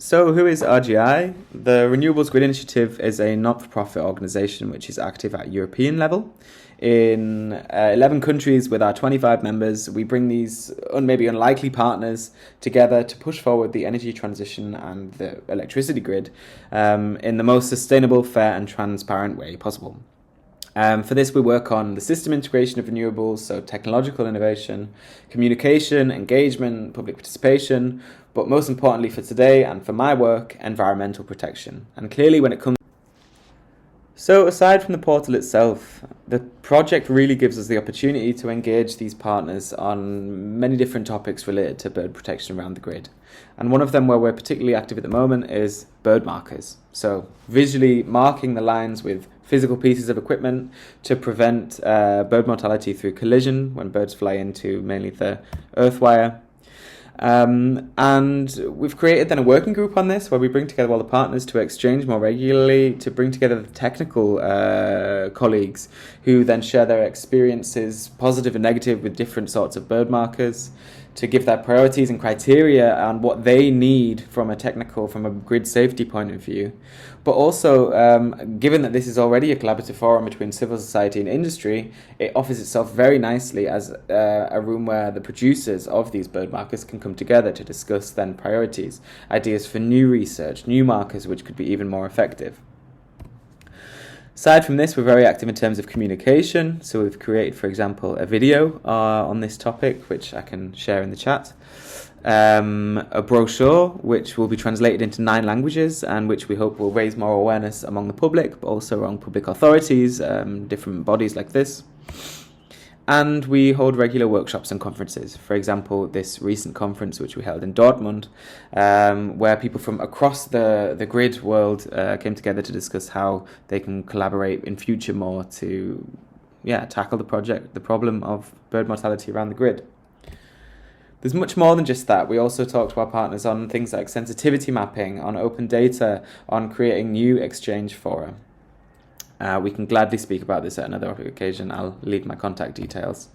So who is RGI? The Renewables Grid Initiative is a not-for-profit organisation which is active at European level. In 11 countries with our 25 members, we bring these maybe unlikely partners together to push forward the energy transition and the electricity grid in the most sustainable, fair and transparent way possible. For this, we work on the system integration of renewables, so technological innovation, communication, engagement, public participation, but most importantly for today and for my work, environmental protection. And clearly when it comes... So aside from the portal itself, the project really gives us the opportunity to engage these partners on many different topics related to bird protection around the grid. And one of them where we're particularly active at the moment is bird markers. So visually marking the lines with physical pieces of equipment to prevent bird mortality through collision when birds fly into mainly the earth wire. And we've created then a working group on this where we bring together all the partners to exchange more regularly, to bring together the technical colleagues who then share their experiences, positive and negative, with different sorts of bird markers, to give their priorities and criteria on what they need from a grid safety point of view. But also, given that this is already a collaborative forum between civil society and industry, it offers itself very nicely as a room where the producers of these bird markers can come together to discuss then priorities, ideas for new research, new markers which could be even more effective. Aside from this, we're very active in terms of communication. So we've created, for example, a video on this topic, which I can share in the chat. A brochure, which will be translated into 9 languages and which we hope will raise more awareness among the public, but also among public authorities, different bodies like this. And we hold regular workshops and conferences. For example, this recent conference which we held in Dortmund, where people from across the grid world came together to discuss how they can collaborate in future more to tackle the problem of bird mortality around the grid. There's much more than just that. We also talk to our partners on things like sensitivity mapping, on open data, on creating new exchange fora. We can gladly speak about this at another occasion. I'll leave my contact details.